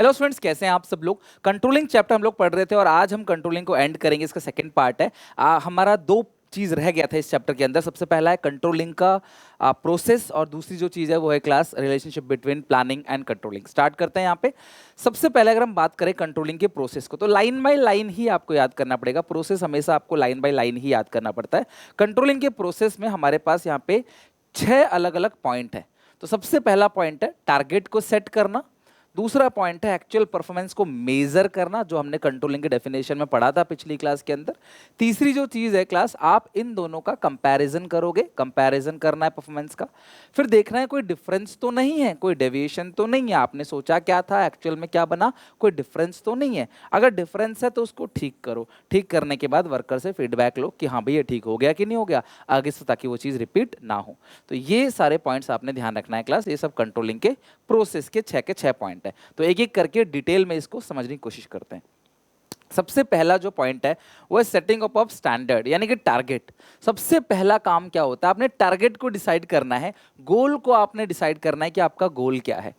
Hello students, कैसे हैं आप सब लोग। कंट्रोलिंग चैप्टर हम लोग पढ़ रहे थे और आज हम कंट्रोलिंग को एंड करेंगे। इसका सेकंड पार्ट है। हमारा दो चीज रह गया था इस चैप्टर के अंदर। सबसे पहला है कंट्रोलिंग का प्रोसेस और दूसरी जो चीज है वो है class relationship between planning and controlling. Start करते हैं यहाँ पे। सबसे पहले अगर हम बात करें कंट्रोलिंग के प्रोसेस को, तो लाइन बाय लाइन ही आपको याद करना पड़ेगा। प्रोसेस हमेशा आपको लाइन बाय लाइन ही याद करना पड़ता है। कंट्रोलिंग के प्रोसेस में हमारे पास यहाँ पे 6 अलग अलग पॉइंट है। तो सबसे पहला पॉइंट है टारगेट को सेट करना। दूसरा पॉइंट है एक्चुअल परफॉर्मेंस को मेजर करना, जो हमने कंट्रोलिंग के डेफिनेशन में पढ़ा था पिछली क्लास के अंदर। तीसरी जो चीज है क्लास, आप इन दोनों का कंपैरिजन करोगे, कंपैरिजन करना है परफॉर्मेंस का। फिर देखना है कोई डिफरेंस तो नहीं है, कोई डेविएशन तो नहीं है, आपने सोचा क्या था एक्चुअल में क्या बना, कोई डिफरेंस तो नहीं है। अगर डिफरेंस है तो उसको ठीक करो। ठीक करने के बाद वर्कर से फीडबैक लो कि हाँ भाई ये ठीक हो गया कि नहीं हो गया आगे से, ताकि वो चीज रिपीट ना हो। तो ये सारे पॉइंट्स आपने ध्यान रखना है क्लास। ये सब कंट्रोलिंग के प्रोसेस के 6 पॉइंट है। तो एक एक करके डिटेल में इसको समझने की कोशिश करते हैं। सबसे पहला जो पॉइंट है वो है सेटिंग अप ऑफ स्टैंडर्ड, यानी कि टारगेट। सबसे पहला काम क्या होता है, आपने टारगेट को डिसाइड करना है, गोल को आपने डिसाइड करना है कि आपका गोल क्या है।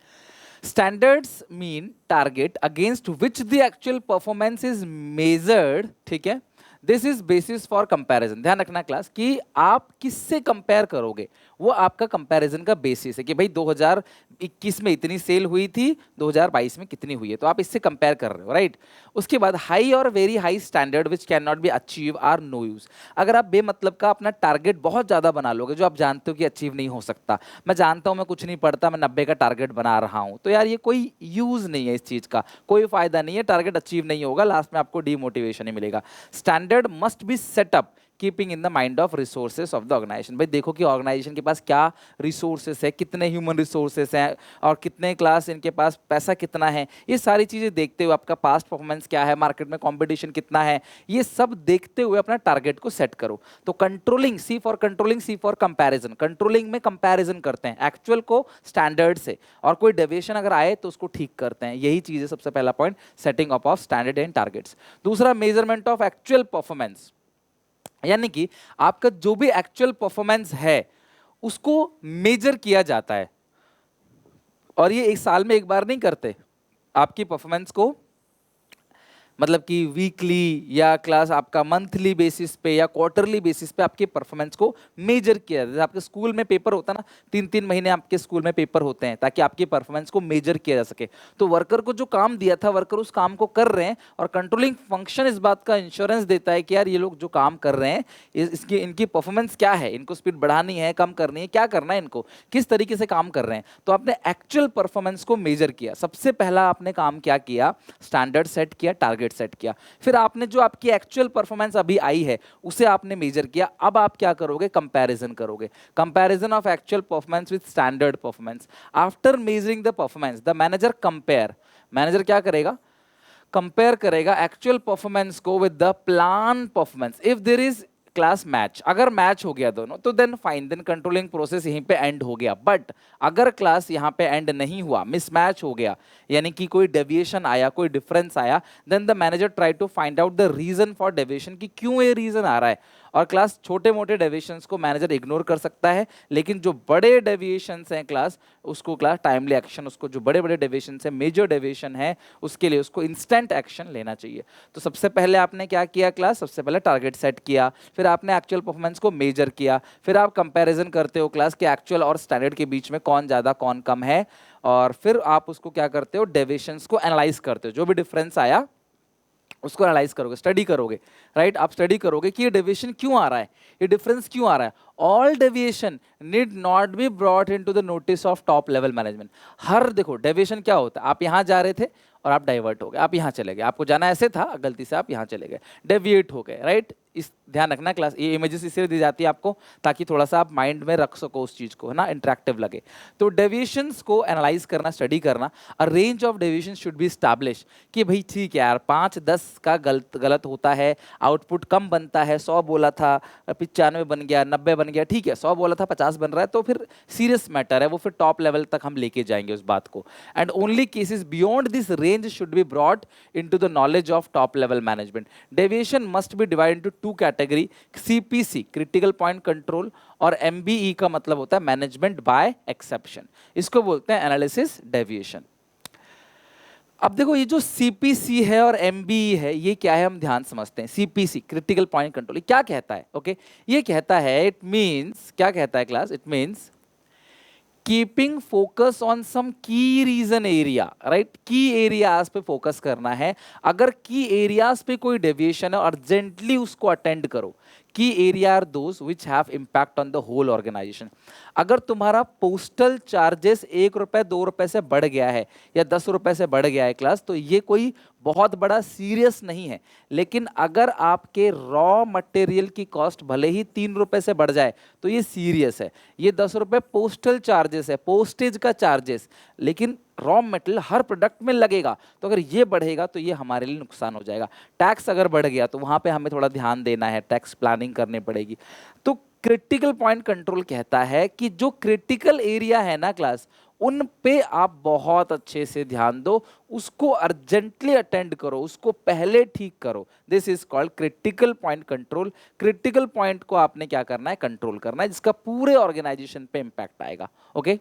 Standards mean target against which the actual performance is measured. ठीक है, this is basis for comparison. ध्यान रखना क्लास कि आप किससे कंपेयर करोगे, वो आपका कंपैरिजन का बेसिस है कि भाई 2021 में इतनी सेल हुई थी, 2022 में कितनी हुई है, तो आप इससे कंपेयर कर रहे हो, राइट। उसके बाद हाई और very high standard which can not be achieve are no use. अगर आप बेमतलब का अपना टारगेट बहुत ज्यादा बना लोगे जो आप जानते हो कि अचीव नहीं हो सकता, मैं जानता हूं मैं कुछ नहीं पढ़ता, मैं 90 का टारगेट बना रहा हूं, तो यार ये कोई यूज नहीं है, इस चीज का कोई फायदा नहीं है, टारगेट अचीव नहीं होगा, लास्ट में आपको डीमोटिवेशन ही मिलेगा। Standard must be setup keeping in the mind of resources of the organisation. भाई देखो कि ऑर्गेनाइजेशन के पास क्या रिसोर्सेस है, कितने ह्यूमन रिसोर्सेस हैं और कितने क्लास इनके पास पैसा कितना है, ये सारी चीजें देखते हुए आपका पास्ट परफॉर्मेंस क्या है, मार्केट में कंपटीशन कितना है, ये सब देखते हुए अपना टारगेट को सेट करो। तो controlling, C for controlling, C for comparison. Controlling में कंपैरिजन करते हैं एक्चुअल को स्टैंडर्ड से, और कोई डेविएशन अगर आए तो उसको ठीक करते हैं। यही चीज है सबसे पहला point, setting up of standard and targets. दूसरा मेजरमेंट ऑफ एक्चुअल परफॉर्मेंस, यानी कि आपका जो भी एक्चुअल परफॉर्मेंस है उसको मेजर किया जाता है। और ये एक साल में एक बार नहीं करते, आपकी परफॉर्मेंस को मतलब कि वीकली या क्लास आपका मंथली बेसिस पे या क्वार्टरली बेसिस पे आपके परफॉर्मेंस को मेजर किया जाता है। आपके स्कूल में पेपर होता है ना, 3-3 महीने आपके स्कूल में पेपर होते हैं ताकि आपकी परफॉर्मेंस को मेजर किया जा सके। तो वर्कर को जो काम दिया था, वर्कर उस काम को कर रहे हैं, और कंट्रोलिंग फंक्शन इस बात का इंश्योरेंस देता है कि यार ये लोग जो काम कर रहे हैं इसकी इनकी परफॉर्मेंस क्या है, इनको स्पीड बढ़ानी है, कम करनी है, क्या करना है, इनको किस तरीके से काम कर रहे हैं। तो आपने एक्चुअल परफॉर्मेंस को मेजर किया। सबसे पहला आपने काम क्या किया, स्टैंडर्ड सेट किया, टारगेट सेट किया। फिर आपने जो आपकी एक्चुअल परफॉर्मेंस अभी आई है उसे आपने मेजर किया। अब आप क्या करोगे, कंपैरिजन करोगे। Comparison of actual performance with standard performance. After measuring the performance the manager compare, manager क्या करेगा, कंपेयर करेगा एक्चुअल परफॉर्मेंस को with the plan performance. If there is class match, अगर मैच हो गया दोनों तो then fine, then controlling process यहीं पे एंड हो गया। बट अगर क्लास यहाँ पे एंड नहीं हुआ, मिसमैच हो गया, यानी कि कोई डेविएशन आया, कोई डिफरेंस आया, then the manager try to find out the reason for deviation, कि क्यों ये रीजन आ रहा है। और क्लास छोटे मोटे डेविएशंस को मैनेजर इग्नोर कर सकता है, लेकिन जो बड़े डेविएशंस हैं क्लास, उसको क्लास टाइमली एक्शन, उसको जो बड़े बड़े डेविएशंस है, मेजर डेविएशन है, उसके लिए उसको इंस्टेंट एक्शन लेना चाहिए। तो सबसे पहले आपने क्या किया क्लास, सबसे पहले टारगेट सेट किया, फिर आपने एक्चुअल परफॉर्मेंस को मेजर किया, फिर आप कंपैरिजन करते हो क्लास के एक्चुअल और स्टैंडर्ड के बीच में कौन ज़्यादा कौन कम है, और फिर आप उसको क्या करते हो, डेविएशंस को एनालाइज करते हो, जो भी डिफरेंस आया उसको एनालाइज करोगे, स्टडी करोगे, राइट। आप स्टडी करोगे कि ये डेविएशन क्यों आ रहा है, ये डिफरेंस क्यों आ रहा है। All deviation need not be brought into the notice of top level management. हर देखो डेविएशन क्या होता है, आप यहाँ जा रहे थे और आप डाइवर्ट हो गए, आप यहाँ चले गए, आपको जाना ऐसे था, गलती से आप यहाँ चले गए, डेविएट हो गए, राइट। इस ध्यान रखना क्लास, ये इमेजेस इसलिए दी जाती है आपको ताकि थोड़ा सा आप माइंड में रख सको उस चीज को, है ना, इंटरेक्टिव लगे। तो डेविएशंस को एनालाइज करना, स्टडी करना। अ range of deviation should be establish, कि भाई ठीक है यार 5-10 का गलत गलत होता है, आउटपुट कम बनता है, 100 बोला था 95 बन गया, 90 बन गया, ठीक है 100 बोला था 50 बन रहा है, तो फिर सीरियस मैटर है वो, फिर टॉप लेवल तक हम लेके जाएंगे उस बात को। And only cases beyond this range should be brought into the knowledge of top level management. Deviation must be divided into 2 category, CPC critical point control, और एमबीई का मतलब होता है मैनेजमेंट बाय एक्सेप्शन, इसको बोलते हैं एनालिसिस डेविएशन। अब देखो ये जो सीपीसी है और एमबीई है, ये क्या है हम ध्यान समझते हैं। सीपीसी क्रिटिकल पॉइंट कंट्रोल, ये क्या कहता है? ओके, ये कहता है, इट मींस, क्या कहता है class? It means keeping focus on some key reason area, right? Key areas पे फोकस करना है। अगर की एरियाज पे कोई डेविएशन है, अर्जेंटली उसको अटेंड करो। Key area are those which have impact on the whole organisation. अगर तुम्हारा पोस्टल चार्जेस 1 रुपए 2 रुपए से बढ़ गया है या 10 रुपए से बढ़ गया है क्लास, तो ये कोई बहुत बड़ा सीरियस नहीं है। लेकिन अगर आपके रॉ मटेरियल की कॉस्ट भले ही 3 रुपए से बढ़ जाए तो ये सीरियस है। ये 10 रुपए पोस्टल चार्जेस है, पोस्टेज का चार्जेस, लेकिन रॉ मटेरियल हर प्रोडक्ट में लगेगा। तो अगर ये बढ़ेगा तो ये हमारे लिए नुकसान हो जाएगा। टैक्स अगर बढ़ गया तो वहां पे हमें थोड़ा ध्यान देना है, टैक्स प्लानिंग करनी पड़ेगी। तो क्रिटिकल पॉइंट कंट्रोल कहता है कि जो क्रिटिकल एरिया है ना क्लास, उन पे आप बहुत अच्छे से ध्यान दो, उसको अर्जेंटली अटेंड करो, उसको पहले ठीक करो। This is called critical point control. Critical point को आपने क्या करना है? कंट्रोल करना है, जिसका पूरे ऑर्गेनाइजेशन पे इंपैक्ट आएगा। ओके,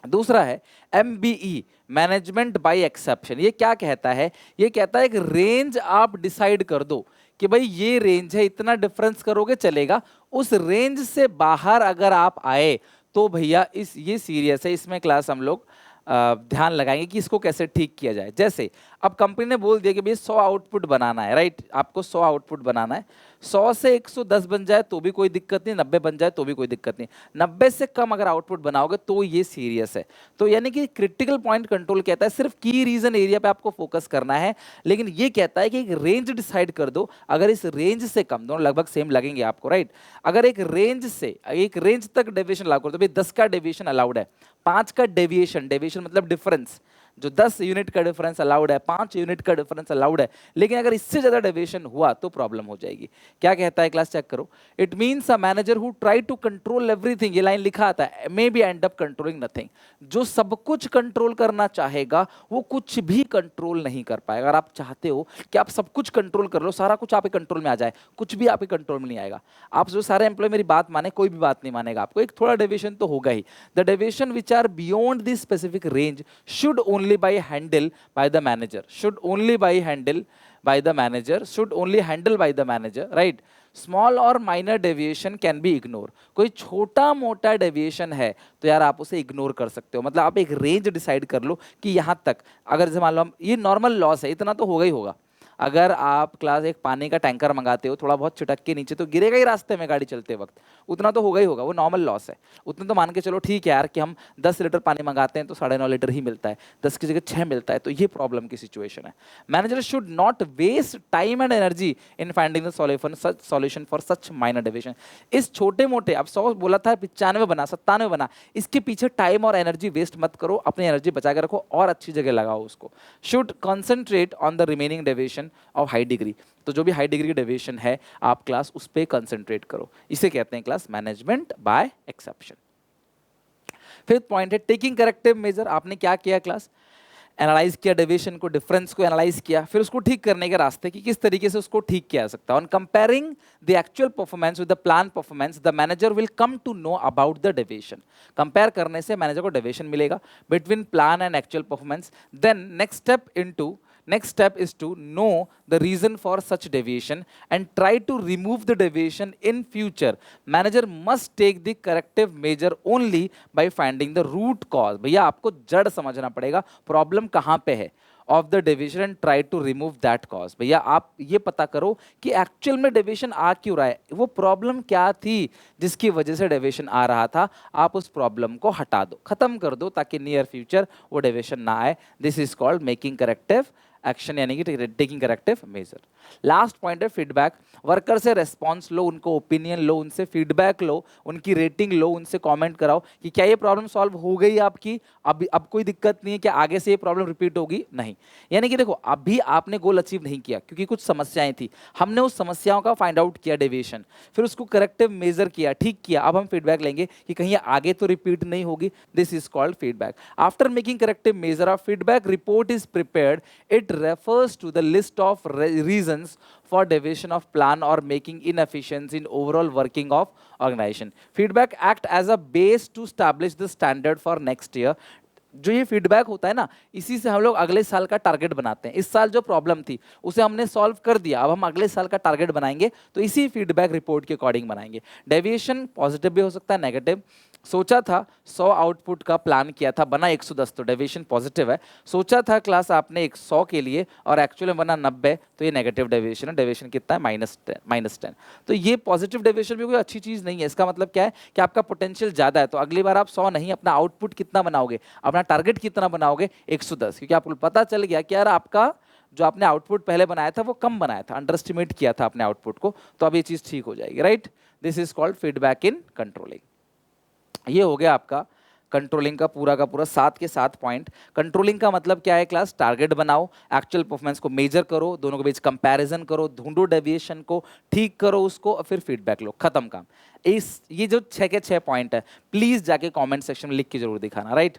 दूसरा है MBE, मैनेजमेंट बाय एक्सेप्शन। ये क्या कहता है? ये कहता है एक रेंज आप डिसाइड कर दो कि भाई ये रेंज है, इतना डिफरेंस करोगे चलेगा। उस रेंज से बाहर अगर आप आए तो भैया इस ये सीरियस है। इसमें क्लास हम लोग ध्यान लगाएंगे कि इसको कैसे ठीक किया जाए। जैसे अब कंपनी ने बोल दिया कि भाई 100 आउटपुट बनाना है, राइट? आपको 100 आउटपुट बनाना है। 100 से 110 बन जाए तो भी कोई दिक्कत नहीं, 90 बन जाए तो भी कोई दिक्कत नहीं। 90 से कम अगर आउटपुट बनाओगे तो ये सीरियस है। तो यानी कि क्रिटिकल पॉइंट कंट्रोल कहता है सिर्फ की रीजन एरिया पे आपको फोकस करना है, लेकिन ये कहता है कि एक रेंज डिसाइड कर दो। अगर इस रेंज से कम, दोनों लगभग सेम लगेंगे आपको, राइट? अगर एक रेंज तक डेविएशन लागू कर दो, भाई 10 का डेविएशन अलाउड है, 5 का डेविएशन, डेविएशन मतलब डिफरेंस, जो 10 यूनिट का डिफरेंस अलाउड है, 5 यूनिट का डिफरेंस अलाउड है, लेकिन अगर इससे ज्यादा डेविएशन हुआ तो प्रॉब्लम हो जाएगी। क्या कहता है क्लास? चेक करो। It means a manager who try to control everything, ये लाइन लिखा आता है, may be end up controlling nothing. जो सब कुछ कंट्रोल करना चाहेगा वो कुछ भी कंट्रोल नहीं कर पाएगा। अगर आप चाहते हो कि आप सब कुछ कंट्रोल कर लो, सारा कुछ आपके कंट्रोल में आ जाए, कुछ भी आपके कंट्रोल में नहीं आएगा। आप जो सारे एम्प्लॉय मेरी बात माने, कोई भी बात नहीं मानेगा आपको, एक थोड़ा डेविएशन तो होगा ही। The deviation which are beyond this specific range should only by handle by the manager, should only by handle by the manager, should only handle by the manager, right? Small or minor deviation can be ignored. कोई छोटा मोटा deviation है तो यार आप उसे ignore कर सकते हो। मतलब आप एक रेंज डिसाइड कर लो कि यहाँ तक, अगर जैसे मान लो ये नॉर्मल लॉस है, इतना तो होगा ही होगा। अगर आप क्लास एक पानी का टैंकर मंगाते हो, थोड़ा बहुत छिटक के नीचे तो गिरेगा ही रास्ते में गाड़ी चलते वक्त, उतना तो होगा ही होगा, वो नॉर्मल लॉस है। उतना तो मान के चलो ठीक है यार कि हम 10 लीटर पानी मंगाते हैं तो 9.5 लीटर ही मिलता है, 10 की जगह 6 मिलता है, तो ये प्रॉब्लम की सिचुएशन है। Manager should not waste time and energy in finding the solution for such minor deviation. इस छोटे मोटे, अब 100 बोला था, 95 बना, 97 बना, इसके पीछे टाइम और एनर्जी वेस्ट मत करो, अपनी एनर्जी बचा के रखो और अच्छी जगह लगाओ उसको। Should concentrate on the remaining deviation of high degree. तो जो भी हाई डिग्री की डेविएशन है आप क्लास उस पे कंसंट्रेट करो। इसे कहते हैं class management by exception. Fifth point है टेकिंग करेक्टिव मेजर। आपने क्या किया क्लास? एनालाइज किया डेविएशन को, डिफरेंस को एनालाइज किया, फिर उसको ठीक करने के रास्ते कि किस तरीके से उसको ठीक किया जा सकता है। On comparing the actual performance with the plan performance, the manager will come to know about the deviation. Compare करने से मैनेजर को डेविएशन मिलेगा between plan and actual performance. Then next step is to know the reason for such deviation and try to remove the deviation in future. Manager must take the corrective measure only by finding the root cause. भैया आपको जड़ समझना पड़ेगा, problem कहाँ पे है of the deviation and try to remove that cause. भैया आप ये पता करो कि एक्चुअल में डेविएशन आ क्यों रहा है, वो प्रॉब्लम क्या थी जिसकी वजह से डेविएशन आ रहा था। आप उस प्रॉब्लम को हटा दो, खत्म कर दो, ताकि नियर फ्यूचर वो डेविएशन ना आए। This is called making corrective action, यानी कि taking corrective measure. Last point है फीडबैक। वर्कर से रेस्पॉन्स लो, उनको ओपिनियन लो, उनसे फीडबैक लो, उनकी रेटिंग लो, उनसे कमेंट कराओ कि क्या ये प्रॉब्लम सॉल्व हो गई आपकी, अब कोई दिक्कत नहीं है, क्या आगे से ये प्रॉब्लम रिपीट होगी? नहीं। यानी कि देखो अभी आपने गोल अचीव नहीं किया क्योंकि कुछ समस्याएं थी, हमने उस समस्याओं का फाइंड आउट किया डेविएशन, फिर उसको करेक्टिव मेजर किया, ठीक किया, अब हम फीडबैक लेंगे कि कहीं आगे तो रिपीट नहीं होगी। This is called feedback. After making corrective measure, a feedback report is prepared. It refers to the list of reasons for deviation of plan or making inefficiency in overall working of organization. Feedback act as a base to establish the standard for next year. जो ये feedback होता है ना, इसी से हम लोग अगले साल का टारगेट बनाते हैं। इस साल जो प्रॉब्लम थी उसे हमने सॉल्व कर दिया, अब हम अगले साल का टारगेट बनाएंगे तो इसी फीडबैक रिपोर्ट के अकॉर्डिंग बनाएंगे। डेविएशन पॉजिटिव भी हो सकता है, नेगेटिव। सोचा था 100 आउटपुट का प्लान किया था, बना 110, तो डेविएशन पॉजिटिव है। सोचा था क्लास आपने 100 के लिए और एक्चुअली बना 90, तो ये नेगेटिव डेविएशन है। डेविएशन कितना है? -10। तो ये पॉजिटिव डेविएशन भी कोई अच्छी चीज़ नहीं है। इसका मतलब क्या है कि आपका पोटेंशियल ज़्यादा है, तो अगली बार आप 100 नहीं, अपना आउटपुट कितना बनाओगे, अपना टारगेट कितना बनाओगे? 110, क्योंकि आपको पता चल गया कि यार आपका जो आपने आउटपुट पहले बनाया था वो कम बनाया था, अंडर एस्टिमेट किया था आपने आउटपुट को, तो अब ये चीज़ ठीक हो जाएगी, right. This is called feedback in controlling. ये हो गया आपका कंट्रोलिंग का पूरा 7 के 7 पॉइंट। कंट्रोलिंग का मतलब क्या है क्लास? टारगेट बनाओ, एक्चुअल परफॉर्मेंस को मेजर करो, दोनों के बीच कंपैरिजन करो, ढूंढो डेविएशन को, ठीक करो उसको और फिर फीडबैक लो, खत्म काम। ये जो 6 के 6 पॉइंट है, प्लीज जाके कमेंट सेक्शन में लिख के जरूर दिखाना, राइट।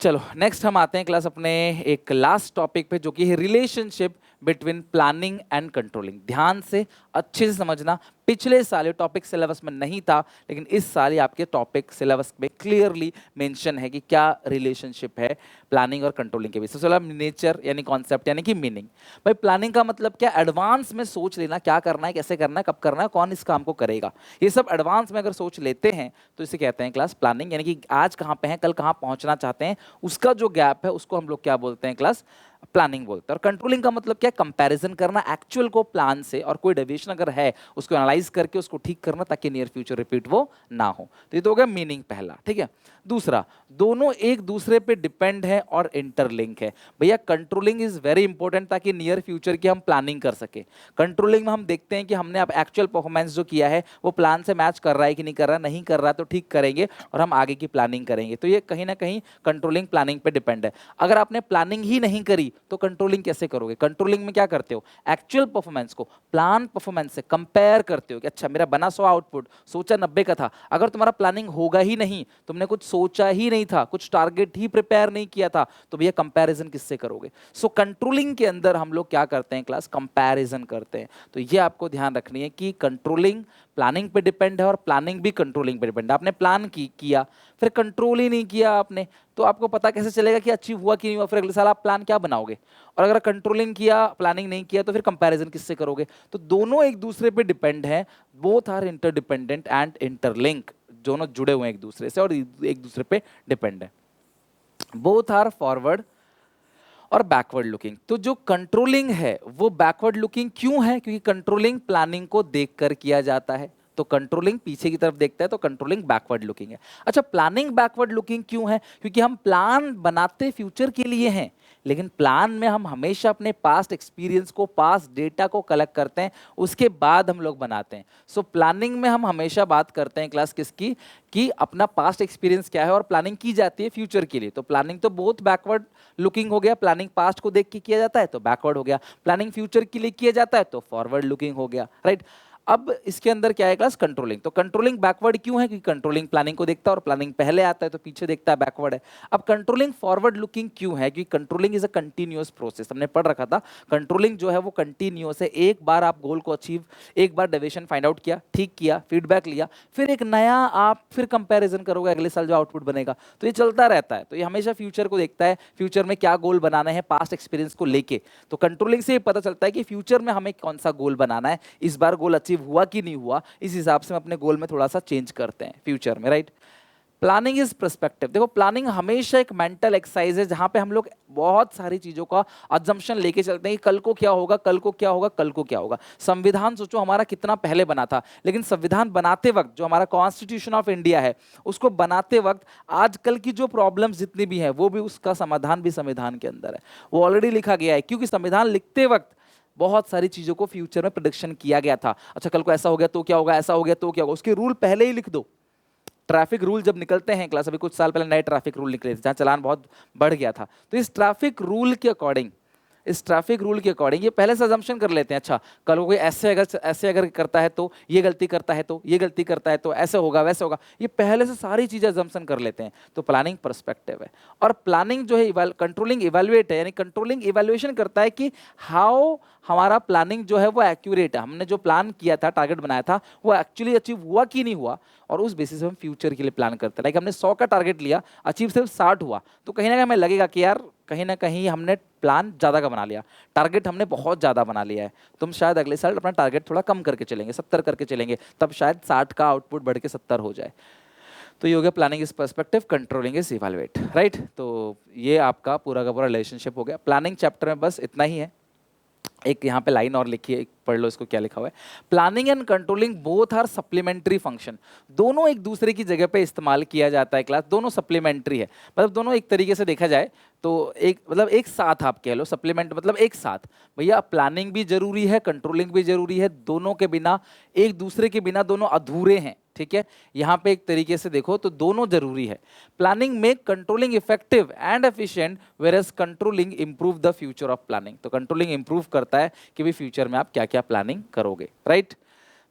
चलो नेक्स्ट हम आते हैं क्लास अपने एक लास्ट टॉपिक पे, जो कि है relationship between planning and controlling. ध्यान से अच्छे से समझना, पिछले साल ये टॉपिक सिलेबस में नहीं था, लेकिन इस साल ये आपके टॉपिक सिलेबस में क्लियरली मेंशन है कि क्या रिलेशनशिप है प्लानिंग और कंट्रोलिंग के बीच। सबसे पहला नेचर यानी कॉन्सेप्ट यानी कि मीनिंग। भाई प्लानिंग का मतलब क्या? एडवांस में सोच लेना, क्या करना है, कैसे करना है, कब करना है, कौन इस काम को करेगा, ये सब एडवांस में अगर सोच लेते हैं तो इसे कहते हैं क्लास प्लानिंग। यानी कि आज कहाँ पे हैं, कल कहाँ पहुंचना चाहते हैं, उसका जो गैप है उसको हम लोग क्या बोलते हैं क्लास? प्लानिंग बोलते हैं। और कंट्रोलिंग का मतलब क्या? कंपैरिजन करना एक्चुअल को प्लान से, और कोई डेविएशन अगर है उसको एनालाइज करके उसको ठीक करना ताकि नियर फ्यूचर रिपीट वो ना हो। तो ये तो हो गया मीनिंग पहला, ठीक है। दूसरा, दोनों एक दूसरे पे डिपेंड है और इंटरलिंक है। भैया कंट्रोलिंग इज वेरी इंपॉर्टेंट ताकि नियर फ्यूचर की हम प्लानिंग कर सके। कंट्रोलिंग में हम देखते हैं कि हमने अब एक्चुअल परफॉर्मेंस जो किया है वो प्लान से मैच कर रहा है कि नहीं कर रहा, नहीं कर रहा तो ठीक करेंगे और हम आगे की प्लानिंग करेंगे। तो ये कहीं ना कहीं कंट्रोलिंग प्लानिंग पे डिपेंड है। अगर आपने प्लानिंग ही नहीं करी तो कंट्रोलिंग कैसे करोगे? कंट्रोलिंग में क्या करते हो? एक्चुअल परफॉर्मेंस को प्लान परफॉर्मेंस से कंपेयर करते हो कि अच्छा मेरा बना 100 आउटपुट, सोचा 90 का था। अगर तुम्हारा प्लानिंग होगा ही नहीं, तुमने कुछ सोचा ही नहीं था, कुछ टारगेट ही प्रिपेयर नहीं किया था, तो भैया कंपैरिजन किससे करोगे? सो कंट्रोलिंग के अंदर हम लोग क्या करते हैं क्लास? कंपैरिजन करते हैं। तो ये आपको ध्यान रखनी है कि कंट्रोलिंग प्लानिंग पे डिपेंड है और प्लानिंग भी कंट्रोलिंग पे डिपेंड है। आपने प्लान किया फिर कंट्रोल ही नहीं किया आपने, तो आपको पता कैसे चलेगा कि अचीव हुआ कि नहीं हुआ? फिर अगले साल आप प्लान क्या बनाओगे? और अगर कंट्रोलिंग किया प्लानिंग नहीं किया तो फिर कंपैरिजन किससे करोगे? तो दोनों एक दूसरे पे डिपेंड है, both are interdependent and interlink, दोनों जुड़े हुए हैं एक दूसरे से और एक दूसरे पे डिपेंड है। बोथ आर फॉरवर्ड और बैकवर्ड लुकिंग। तो जो कंट्रोलिंग है वो बैकवर्ड लुकिंग क्यों है? क्योंकि कंट्रोलिंग प्लानिंग को देखकर किया जाता है, तो कंट्रोलिंग पीछे की तरफ देखता है, तो कंट्रोलिंग बैकवर्ड लुकिंग है। अच्छा, प्लानिंग बैकवर्ड लुकिंग क्यों है? क्योंकि हम प्लान बनाते फ्यूचर के लिए हैं, लेकिन प्लान में हम हमेशा अपने पास्ट एक्सपीरियंस को, पास्ट डेटा को कलेक्ट करते हैं, उसके बाद हम लोग बनाते हैं। सो प्लानिंग में हम हमेशा बात करते हैं क्लास किसकी? कि अपना पास्ट एक्सपीरियंस क्या है, और प्लानिंग की जाती है फ्यूचर के लिए। तो प्लानिंग तो बहुत बैकवर्ड लुकिंग हो गया, प्लानिंग पास्ट को देख के किया जाता है तो बैकवर्ड हो गया, प्लानिंग फ्यूचर के लिए किया जाता है तो फॉरवर्ड लुकिंग हो गया, राइट। अब इसके अंदर क्या है क्लास? कंट्रोलिंग। तो कंट्रोलिंग बैकवर्ड क्यों है? क्योंकि कंट्रोलिंग प्लानिंग को देखता है और प्लानिंग पहले आता है तो पीछे देखता है, बैकवर्ड है। अब कंट्रोलिंग फॉरवर्ड लुकिंग क्यों है? क्योंकि controlling is a continuous process, हमने पढ़ रखा था। कंट्रोलिंग जो है वो कंटिन्यूअस है। एक बार आप गोल को अचीव, एक बार डेविएशन फाइंड आउट किया, ठीक किया, फीडबैक लिया, फिर एक नया आप फिर कंपैरिजन करोगे अगले साल जो आउटपुट बनेगा, तो ये चलता रहता है। तो ये हमेशा फ्यूचर को देखता है, फ्यूचर में क्या गोल बनाना है पास्ट एक्सपीरियंस को लेके। तो कंट्रोलिंग से ये पता चलता है कि फ्यूचर में हमें कौन सा गोल बनाना है, इस बार गोल अचीव हुआ कि नहीं हुआ, इस हिसाब से हम अपने गोल में थोड़ा सा चेंज करते हैं फ्यूचर में, राइट। Planning is perspective. देखो प्लानिंग हमेशा एक मेंटल एक्सरसाइज है जहां पे हम लोग बहुत सारी चीजों का अजम्पशन लेके चलते हैं कि कल को क्या होगा, कल को क्या होगा, कल को क्या होगा। संविधान सोचो हमारा कितना पहले बना था, लेकिन संविधान बनाते वक्त जो हमारा कॉन्स्टिट्यूशन ऑफ इंडिया है उसको बनाते वक्त आजकल की जो प्रॉब्लम्स जितनी भी हैं वो भी उसका समाधान भी संविधान के अंदर है, वो ऑलरेडी लिखा गया है। क्योंकि संविधान लिखते वक्त बहुत सारी चीजों को फ्यूचर में प्रेडिक्शन किया गया था। अच्छा कल को ऐसा हो गया तो क्या होगा, ऐसा हो गया तो क्या होगा, उसके रूल पहले ही लिख दो। ट्रैफिक रूल जब निकलते हैं क्लास, अभी कुछ साल पहले नए ट्रैफिक रूल निकले थे जहां चालान बहुत बढ़ गया था, तो इस ट्रैफिक रूल के अकॉर्डिंग इस ट्रैफिक रूल के अकॉर्डिंग ये पहले से अजम्पशन कर लेते हैं, अच्छा कल को कोई ऐसे अगर करता है तो ये गलती करता है तो ये गलती करता है तो ऐसे होगा वैसे होगा, ये पहले से सारी चीजें अजम्पशन कर लेते हैं। तो प्लानिंग पर्सपेक्टिव है। और प्लानिंग जो है कंट्रोलिंग इवेल्युएट है, यानी कंट्रोलिंग इवेल्युएशन करता है कि हाउ हमारा प्लानिंग जो है वो एक्यूरेट है, हमने जो प्लान किया था, टारगेट बनाया था, वो एक्चुअली अचीव हुआ कि नहीं हुआ, और उस बेसिस पे हम फ्यूचर के लिए प्लान करते हैं। लाइक हमने 100 का टारगेट लिया, अचीव सिर्फ 60 हुआ, तो कहीं ना कहीं हमें लगेगा कि यार कहीं ना कहीं हमने प्लान ज़्यादा का बना लिया, टारगेट हमने बहुत ज़्यादा बना लिया है। तुम शायद अगले साल अपना टारगेट थोड़ा कम करके चलेंगे, 70 करके चलेंगे, तब शायद 60 का आउटपुट बढ़ के 70 हो जाए। तो ये हो गया planning is perspective, controlling is evaluate, right. तो ये आपका पूरा का पूरा रिलेशनशिप हो गया। प्लानिंग चैप्टर में बस इतना ही है। एक यहाँ पे लाइन और लिखी है, पढ़ लो इसको, क्या लिखा हुआ है। Planning and controlling both are supplementary function, दोनों एक दूसरे की जगह पे इस्तेमाल किया जाता है क्लास, दोनों सप्लीमेंट्री है, मतलब दोनों एक तरीके से देखा जाए तो एक मतलब एक साथ आप कह लो, सप्लीमेंट मतलब एक साथ। भैया प्लानिंग भी जरूरी है, कंट्रोलिंग भी जरूरी है, दोनों के बिना, एक दूसरे के बिना दोनों अधूरे हैं, ठीक है। यहाँ पे एक तरीके से देखो तो दोनों जरूरी है। Planning make controlling effective and efficient, whereas controlling improve the future of planning. तो कंट्रोलिंग इंप्रूव करता है कि भाई फ्यूचर में आप क्या क्या प्लानिंग करोगे, राइट।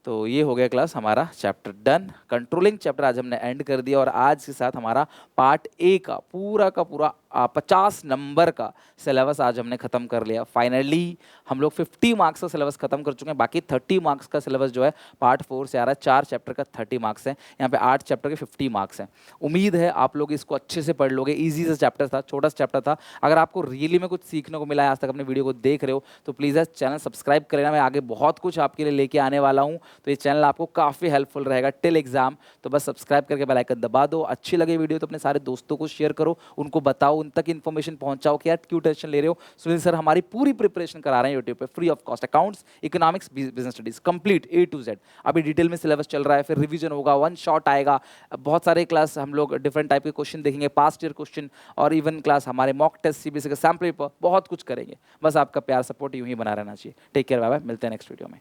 तो ये हो गया क्लास हमारा चैप्टर डन। कंट्रोलिंग चैप्टर आज हमने एंड कर दिया, और आज के साथ हमारा पार्ट ए का पूरा 50 नंबर का सिलेबस आज हमने खत्म कर लिया। फाइनली हम लोग 50 मार्क्स का सिलेबस खत्म कर चुके हैं। बाकी 30 मार्क्स का सिलेबस जो है पार्ट 4 से आ रहा है। 4 चैप्टर का 30 मार्क्स हैं, यहाँ पे 8 चैप्टर के 50 मार्क्स हैं। उम्मीद है आप लोग इसको अच्छे से पढ़ लोगे। ईजी सा चैप्टर था, छोटा सा चैप्टर था। अगर आपको रियली में कुछ सीखने को मिला है, आज तक अपने वीडियो को देख रहे हो, तो प्लीज़ चैनल सब्सक्राइब कर लेना। मैं आगे बहुत कुछ आपके लिए लेके आने वाला हूँ, तो ये चैनल आपको काफ़ी हेल्पफुल रहेगा टिल एग्जाम। तो बस सब्सक्राइब करके बेल आइकन दबा दो। अच्छी लगे वीडियो तो अपने सारे दोस्तों को शेयर करो, उनको बताओ, उन तक इन्फॉर्मेशन पहुंचाओ कि यार क्यों टेंशन ले रहे हो, सुनील सर हमारी पूरी प्रिपरेशन करा रहे हैं यूट्यूब पे free of cost. Accounts, economics, business studies complete A to Z। अभी डिटेल में सिलेबस चल रहा है, फिर रिवीजन होगा, वन शॉट आएगा, बहुत सारे क्लास हम लोग डिफरेंट टाइप के क्वेश्चन देखेंगे, पास्ट ईयर क्वेश्चन, और इवन क्लास हमारे मॉक टेस्ट, CBSE का सैम्पल पेपर, बहुत कुछ करेंगे। बस आपका प्यार सपोर्ट यूं ही बना रहना चाहिए। टेक केयर, बाय बाय, मिलते हैं नेक्स्ट वीडियो में।